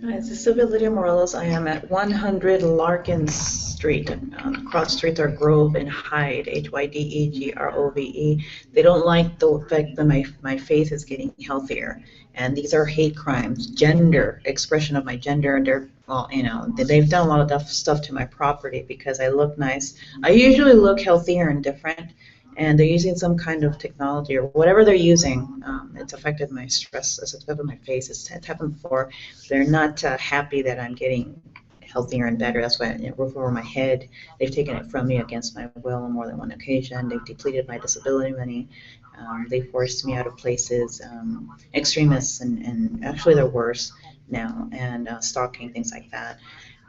Hi, this is Sylvia Morales. I am at 100 Larkin Street. Cross streets are Grove and Hyde, HYDEGROVE. They don't like the fact that my face is getting healthier. And these are hate crimes, gender, expression of my gender. And they're, well, they've done a lot of stuff to my property because I look nice. I usually look healthier and different. And they're using some kind of technology or whatever they're using. It's affected my stress, it's affected my face. It's happened before. They're not happy that I'm getting healthier and better. That's why roof over my head. They've taken it from me against my will on more than one occasion. They've depleted my disability money. They forced me out of places. Extremists and actually they're worse now, and stalking, things like that.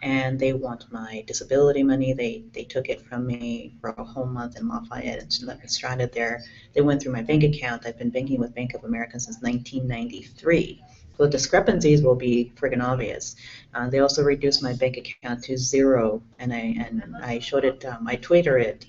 And they want my disability money. They took it from me for a whole month in Lafayette and left me stranded there. They went through my bank account. I've been banking with Bank of America since 1993. So the discrepancies will be friggin' obvious. They also reduced my bank account to zero, and I showed it. I tweeted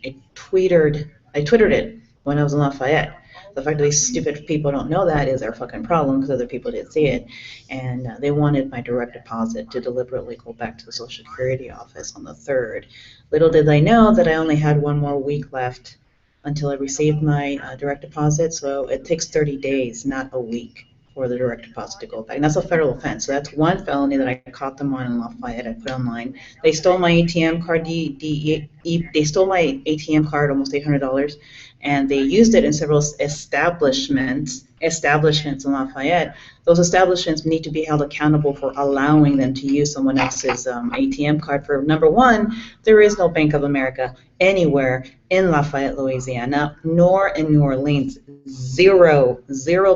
it when I was in Lafayette. The fact that these stupid people don't know that is their fucking problem because other people didn't see it. And they wanted my direct deposit to deliberately go back to the Social Security office on the 3rd. Little did they know that I only had one more week left until I received my direct deposit. So it takes 30 days, not a week, for the direct deposit to go back. And that's a federal offense. So that's one felony that I caught them on in Lafayette. I put online. They stole my ATM card. They stole my ATM card, almost $800, and they used it in several establishments in Lafayette. Those establishments need to be held accountable for allowing them to use someone else's ATM card. For number one, there is no Bank of America anywhere in Lafayette, Louisiana, nor in New Orleans. Zero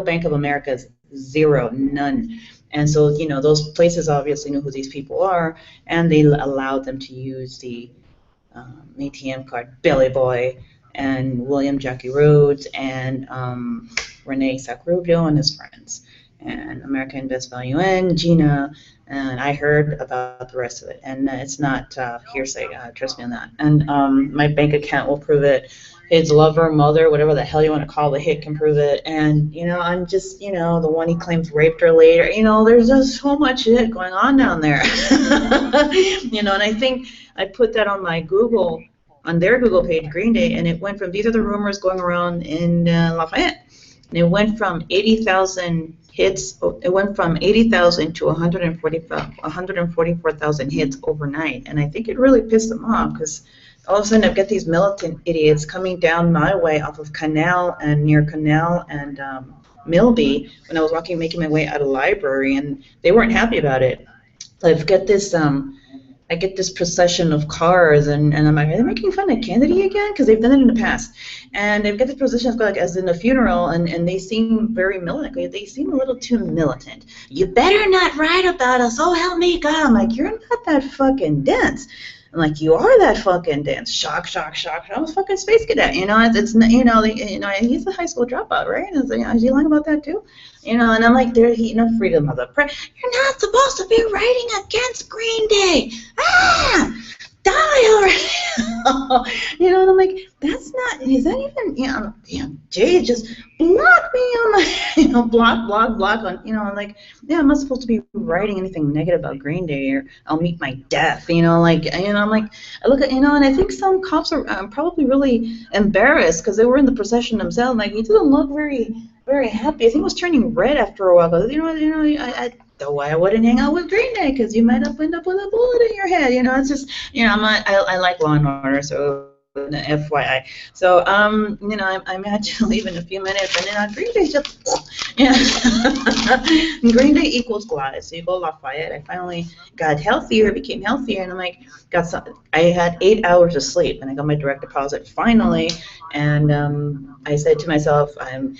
Bank of Americas. Zero, none. And so, those places obviously knew who these people are, and they allowed them to use the ATM card. Billy Boy and William Jackie Rhodes and Rene Sacrubio and his friends, and American Best Value N, Gina, and I heard about the rest of it. And it's not hearsay, trust me on that. And my bank account will prove it. His lover, mother, whatever the hell you want to call the hit can prove it. And, I'm just, the one he claims raped her later. There's just so much shit going on down there. And I think I put that on my Google, on their Google page, Green Day, and it went from, these are the rumors going around in Lafayette. And it went from 80,000 hits, it went from 80,000 to 144,000 hits overnight. And I think it really pissed them off because all of a sudden I've got these militant idiots coming down my way off of Canal and near Canal and Milby when I was making my way out of the library, and they weren't happy about it. I've got this I get this procession of cars, and I'm like, are they making fun of Kennedy again? Because they've done it in the past. And they've got this procession of, like, as in a funeral, and they seem very militant. They seem a little too militant. You better not write about us, oh, help me God. I'm like, you're not that fucking dense. I'm like, you are that fucking dense. Shock, shock, shock. I'm a fucking space cadet. He's a high school dropout, right? And it's like, is he lying about that too? And I'm like, freedom of the press. You're not supposed to be writing against Green Day. Die already. And I'm like, that's not, is that even, Jay just block me on my, block on, I'm like, yeah, I'm not supposed to be writing anything negative about Green Day or I'll meet my death, I'm like, I look at, and I think some cops are probably really embarrassed because they were in the procession themselves. Like, he doesn't look very, very happy. I think it was turning red after a while. Because, I wouldn't hang out with Green Day because you might end up with a bullet in your head. It's just, I like Law and Order, so FYI. So, I'm actually leaving in a few minutes, and then Green Day just, Green Day equals Gladys. So you go Lafayette. I finally got healthier, became healthier, and I'm like, I had 8 hours of sleep, and I got my direct deposit finally, and I said to myself, I'm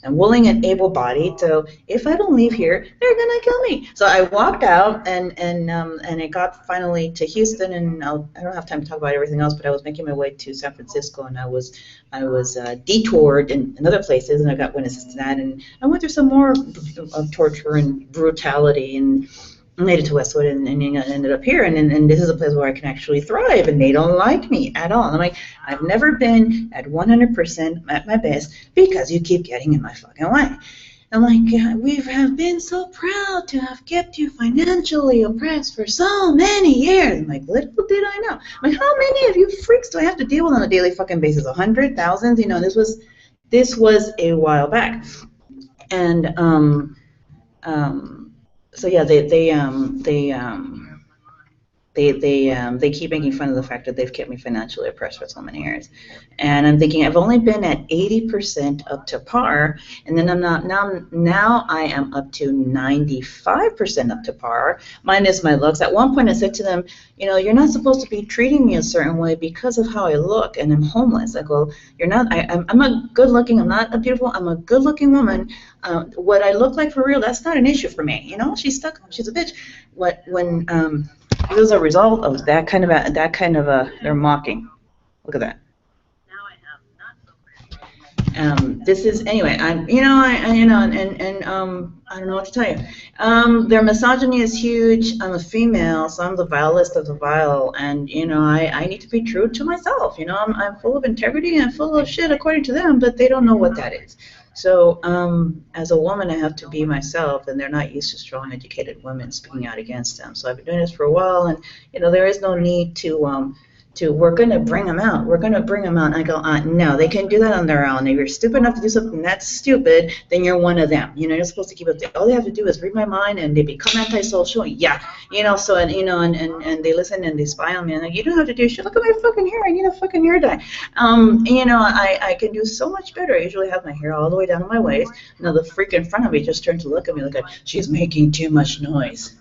willing and able-bodied, so if I don't leave here, they're gonna kill me. So I walked out, and I got finally to Houston, and I don't have time to talk about everything else, but I was making my way to San Francisco, and I was detoured in other places, and I got witnesses to that, and I went through some more of torture and brutality, and made it to Westwood and ended up here, and this is a place where I can actually thrive, and they don't like me at all. And I'm like, I've never been at 100% at my best because you keep getting in my fucking way. I'm like, yeah, we have been so proud to have kept you financially oppressed for so many years. I'm like, little did I know. I'm like, how many of you freaks do I have to deal with on a daily fucking basis? 100, thousands? You know, this was a while back. And so yeah, they keep making fun of the fact that they've kept me financially oppressed for so many years. And I'm thinking I've only been at 80% up to par, and then I'm not now I am up to 95% up to par, minus my looks. At one point I said to them, you know, you're not supposed to be treating me a certain way because of how I look, and I'm homeless. I go, you're not, I'm a good looking, I'm not a beautiful, I'm a good looking woman. What I look like for real, that's not an issue for me. You know, she's stuck, she's a bitch. It was a result of that kind of a they're mocking. Look at that. This is anyway. I don't know what to tell you. Their misogyny is huge. I'm a female, so I'm the vilest of the vile, and you know I need to be true to myself. You know I'm full of integrity and full of shit according to them, but they don't know what that is. So as a woman, I have to be myself, and they're not used to strong, educated women speaking out against them. So I've been doing this for a while, and you know there is no need to we're going to bring them out. We're going to bring them out. And I go, no, they can do that on their own. If you're stupid enough to do something that's stupid, then you're one of them. You know, you're supposed to keep it. All they have to do is read my mind, and they become antisocial. Yeah, you know. So and they listen and they spy on me. And like, you don't have to do shit. Look at my fucking hair. I need a fucking hair dye. You know, I can do so much better. I usually have my hair all the way down to my waist. Now the freak in front of me just turned to look at me like, she's making too much noise.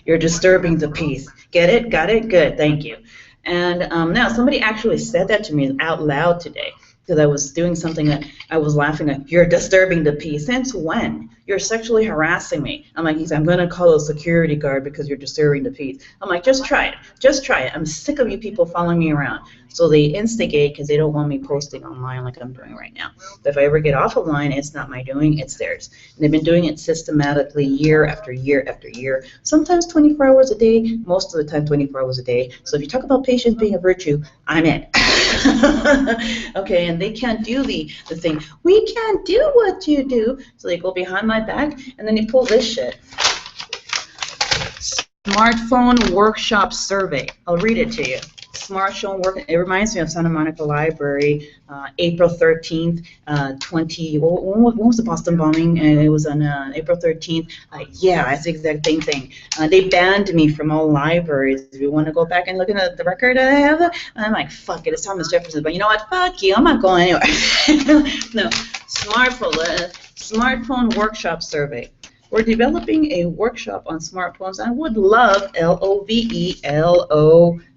You're disturbing the peace. Get it? Got it? Good. Thank you. And now somebody actually said that to me out loud today because I was doing something that I was laughing at. You're disturbing the peace. Since when? You're sexually harassing me. I'm like, I'm going to call a security guard because you're disturbing the peace. I'm like, just try it. Just try it. I'm sick of you people following me around. So they instigate because they don't want me posting online like I'm doing right now. But if I ever get off of line, it's not my doing, it's theirs. And they've been doing it systematically year after year after year, sometimes 24 hours a day, most of the time 24 hours a day. So if you talk about patience being a virtue, I'm it. Okay, and they can't do the thing. We can't do what you do. So they go behind my back, and then they pull this shit. Smartphone workshop survey. I'll read it to you. Smartphone work. It reminds me of Santa Monica Library, April 13th, when was the Boston bombing? And it was on April 13th. Yeah, it's the exact same thing. They banned me from all libraries. If you want to go back and look at the record I have, I'm like, fuck it, it's Thomas Jefferson. But you know what? Fuck you. I'm not going anywhere. No, smartphone workshop survey. We're developing a workshop on smartphones. I would love LOVE.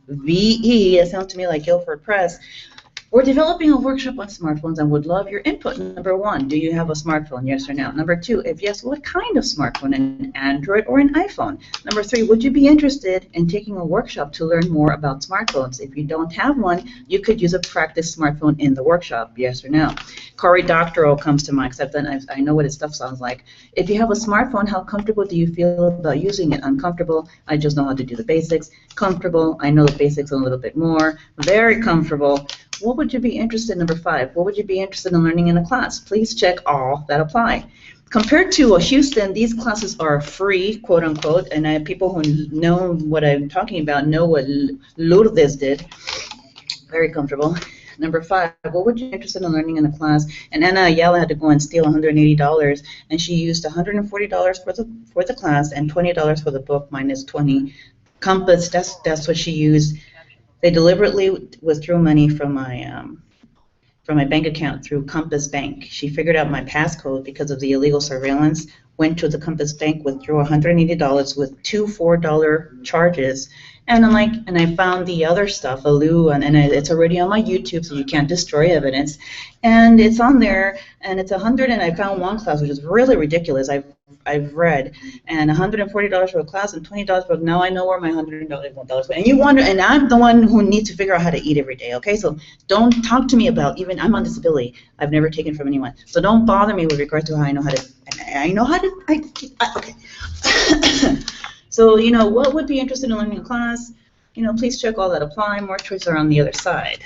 It sounds to me like Guilford Press. We're developing a workshop on smartphones and would love your input. Number one, do you have a smartphone? Yes or no? Number two, if yes, what kind of smartphone? An Android or an iPhone? Number three, would you be interested in taking a workshop to learn more about smartphones? If you don't have one, you could use a practice smartphone in the workshop. Yes or no? Cory Doctorow comes to mind, except then I know what his stuff sounds like. If you have a smartphone, how comfortable do you feel about using it? Uncomfortable. I just know how to do the basics. Comfortable. I know the basics a little bit more. Very comfortable. What would you be interested in? Number five, what would you be interested in learning in a class? Please check all that apply. Compared to Houston, these classes are free, quote unquote, and people who know what I'm talking about know what Lourdes did. Very comfortable. Number five, what would you be interested in learning in a class? And Ana Ayala had to go and steal $180, and she used $140 for the class and $20 for the book minus 20. Compass, that's what she used. They deliberately withdrew money from my bank account through Compass Bank. She figured out my passcode because of the illegal surveillance, went to the Compass Bank, withdrew $180 with two $4 charges. And I'm like, and I found the other stuff, Alu, and it's already on my YouTube, so you can't destroy evidence. And it's on there, and it's $100, and I found one class, which is really ridiculous. I've read, and $140 for a class and $20 for. Now I know where my $100 went. And you wonder, and I'm the one who needs to figure out how to eat every day. Okay, so don't talk to me about even I'm on disability. I've never taken from anyone, so don't bother me with regard to how I know how to. Okay. So, you know, what would be interested in learning a class? You know, please check all that apply. More choices are on the other side.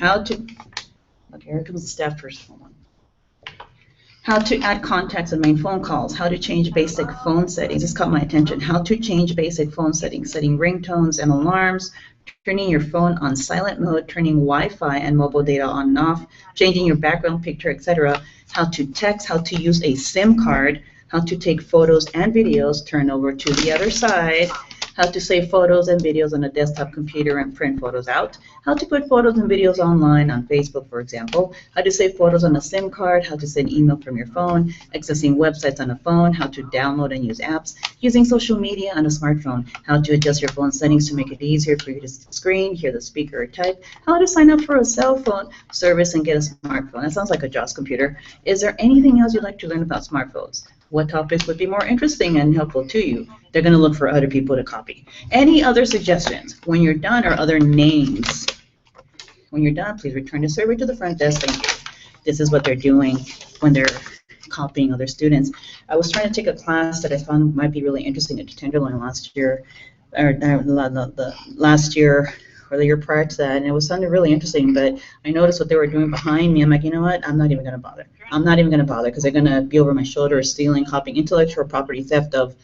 Okay, here comes the staff first. Hold on. How to add contacts and main phone calls. How to change basic phone settings. This caught my attention. How to change basic phone settings. Setting ringtones and alarms. Turning your phone on silent mode. Turning Wi-Fi and mobile data on and off. Changing your background picture, etc. How to text. How to use a SIM card. How to take photos and videos. Turn over to the other side. How to save photos and videos on a desktop computer and print photos out. How to put photos and videos online on Facebook, for example. How to save photos on a SIM card. How to send email from your phone. Accessing websites on a phone. How to download and use apps. Using social media on a smartphone. How to adjust your phone settings to make it easier for you to screen, hear the speaker, or type. How to sign up for a cell phone service and get a smartphone. That sounds like a JAWS computer. Is there anything else you'd like to learn about smartphones? What topics would be more interesting and helpful to you? They're going to look for other people to copy. Any other suggestions? When you're done, or other names? When you're done, please return the survey to the front desk. Thank you. This is what they're doing when they're copying other students. I was trying to take a class that I found might be really interesting at Tenderloin last year, or the last year, or the year prior to that, and it was sounded really interesting, but I noticed what they were doing behind me. I'm like, you know what? I'm not even going to bother. I'm not even going to bother, because they're going to be over my shoulder stealing, copying, intellectual property theft of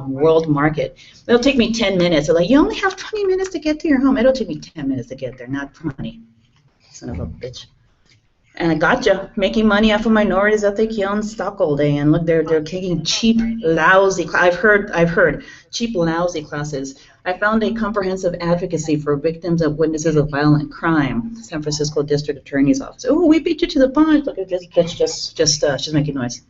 world market. It'll take me 10 minutes. They're like, you only have 20 minutes to get to your home. It'll take me 10 minutes to get there, not 20. Son of a bitch. And I gotcha, making money off of minorities that they kill and stalk all day. And look, they're taking cheap, lousy. I've heard cheap, lousy classes. I found a comprehensive advocacy for victims and witnesses of violent crime. San Francisco District Attorney's Office. Oh, we beat you to the punch. Look at this bitch, she's making noise.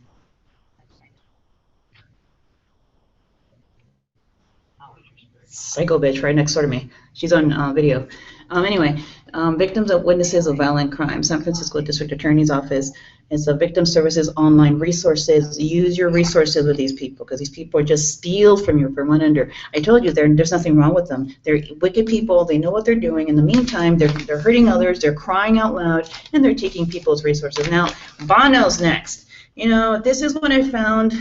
Psycho bitch right next door to me. She's on video. Anyway, victims and witnesses of violent crime. San Francisco District Attorney's Office. It's a victim services online resources. Use your resources with these people, because these people are just steal from you from one under. I told you there's nothing wrong with them. They're wicked people. They know what they're doing. In the meantime, they're hurting others. They're crying out loud, and they're taking people's resources. Now, Bono's next. You know, this is what I found.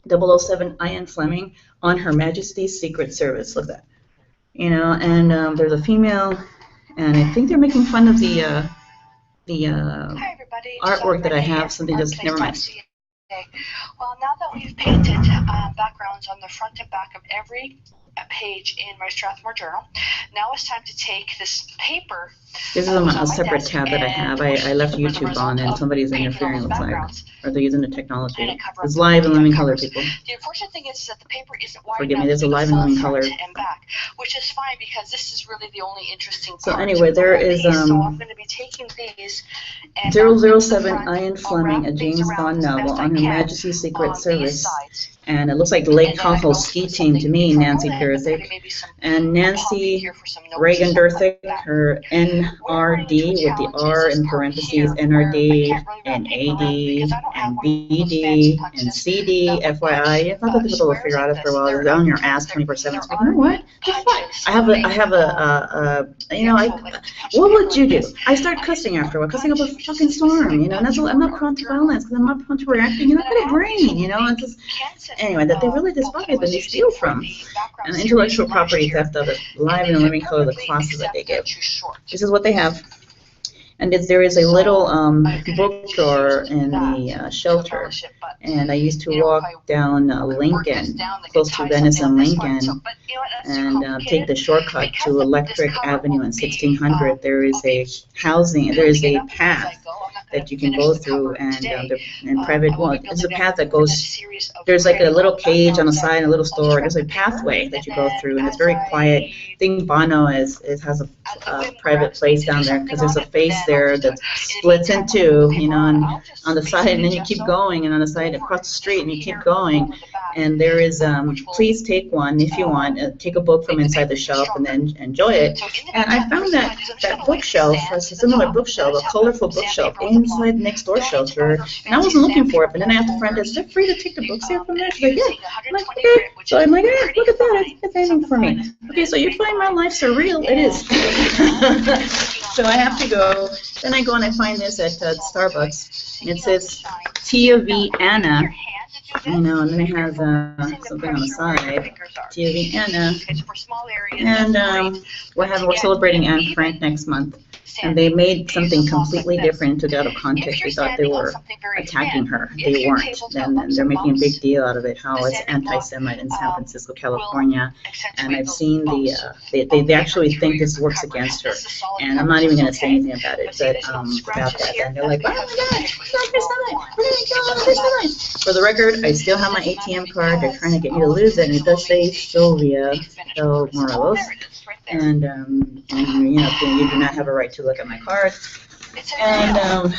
007 Ian Fleming on Her Majesty's Secret Service. Look at that. You know, and there's a female, and I think they're making fun of the artwork that I have. Something just never mind. Well, now that we've painted backgrounds on the front and back of every page in my Strathmore journal, now it's time to take this paper. This is a separate tab that I have. I left YouTube on, and somebody's interfering, looks like. Or they're using the technology. It's live and living color, people. The unfortunate thing is that the paper isn't wide Forgive me, there's a live and living color. And back, which is fine, because this is really the only interesting part. So anyway, there is so I'm going to be taking these and 007 Ian Fleming, a James Bond novel on Her Majesty's Secret Service. And it looks like Lake Tahoe ski team to me, Nancy Durthick. And Nancy Reagan Durthick, her NRD with the R in parentheses, NRD and AD and BD and CD, FYI. It's not that difficult to figure out after a while. It's on your ass 24/7. It's like, you know what? I have a you know, what would you do? I start cussing after a while, cussing up a fucking storm, you know, and that's what, I'm not prone to violence, because I'm not prone to reacting, and I've got a brain, you know, and just, anyway, that they really despise and they steal from. And the intellectual property theft of it, live and living color, the classes that they give. This is what they have. And there is a little bookstore in the shelter, and I used to walk down Lincoln, close to Venice and Lincoln, and take the shortcut to Electric Avenue and 1600. There is a path that you can go through, and private, well, it's a path that goes, there's like a little cage on the side, a little store, there's a pathway that you go through, and it's very quiet. I think Bono has a private place down there, because there's a face there that splits in two, you know, and on the side, and then you keep going, and on the side across the street, and you keep going, and there is, please take one if you want, take a book from inside the shelf and then enjoy it. And I found that bookshelf, a similar bookshelf, a colorful bookshelf inside the next door shelter, and I wasn't looking for it, but then I asked a friend, is it free to take the books here from there? She's like, yeah. I'm like, okay. So I'm like, yeah, look at that, it's anything for me. Okay, so you find my life surreal? It is. So I have to go, then I go and I find this at Starbucks, and it says Tia V. Anna you know, and then it has something on the side, TOV Anna, and we're celebrating Anne Frank next month, and they made something completely different, took it out of context. They thought they were attacking her. They weren't. Then they're making a big deal out of it, how it's anti-Semite in San Francisco, California, and I've seen they actually think this works against her, and I'm not even going to say anything about it, but about that, and they're like, oh my God, it's anti-Semite, we're going to kill anti-Semite. For the record, I still have my ATM card. They're trying to get me to lose it, and it does say Sylvia L. Morelos. And you know, you do not have a right to look at my card. And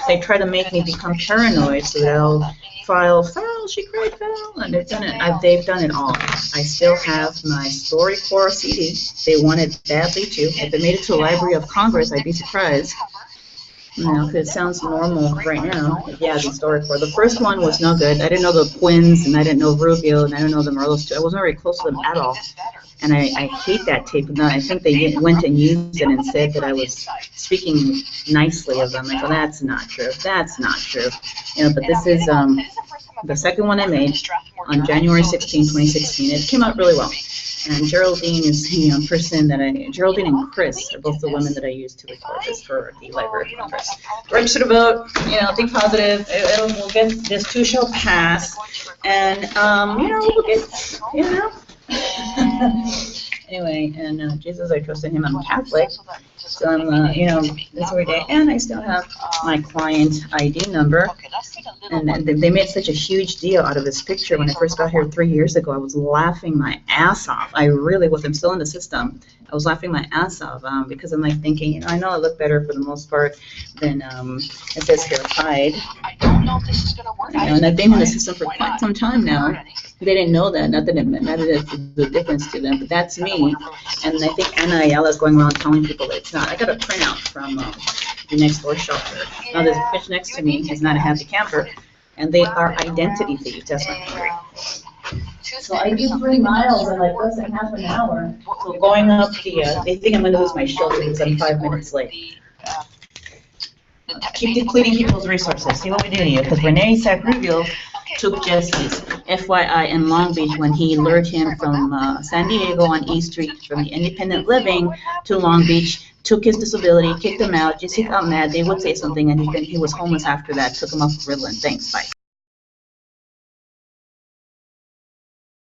they try to make me become paranoid, so they'll file, she cried, foul, and they've done it. They've done it all. I still have my StoryCorps CD. They want it badly too. If it made it to the Library of Congress, I'd be surprised. You know, because it sounds normal right now. Yeah, the StoryCorps. The first one was no good. I didn't know the Quins, and I didn't know Rubio, and I didn't know the Morelos too. I wasn't very close to them at all. And I hate that tape. No, I think they went and used it and said that I was speaking nicely of them. I go, that's not true. That's not true. You know, but this is the second one I made on January 16, 2016. It came out really well. And Geraldine is the person that Geraldine and Chris are both the women that I used to record this for the Library of Congress. Register to vote, you know, think positive. We'll get, this too shall pass. And, you know, we'll get, you know. Anyway, and Jesus, I trust in him. I'm Catholic, so I'm, you know, this every day. And I still have my client ID number. And they made such a huge deal out of this picture. When I first got here 3 years ago, I was laughing my ass off. I really was. I'm still in the system. I was laughing my ass off because I'm like thinking, you know, I know I look better for the most part than it says here, hide. I don't know if this is going to work. You know, and I've been in the system for quite some time now. They didn't know that. Not that it mattered the difference to them, but that's me. And I think Anna Ayala is going around telling people that it's not. I got a printout from the next door shelter. Now this bitch next to me is not a happy camper, and they are identity thieves. That's not great. So I do 3 miles in like less than half an hour. So going up the, they think I'm going to lose my shelter because I'm 5 minutes late. Keep depleting people's resources. See what we do to you. Because Rene Sacreville took Jesse's FYI in Long Beach when he lured him from San Diego on East Street from the independent living to Long Beach, took his disability, kicked him out. Jesse got mad. They would say something, and he was homeless after that. Took him off Ritalin. Thanks. Bye.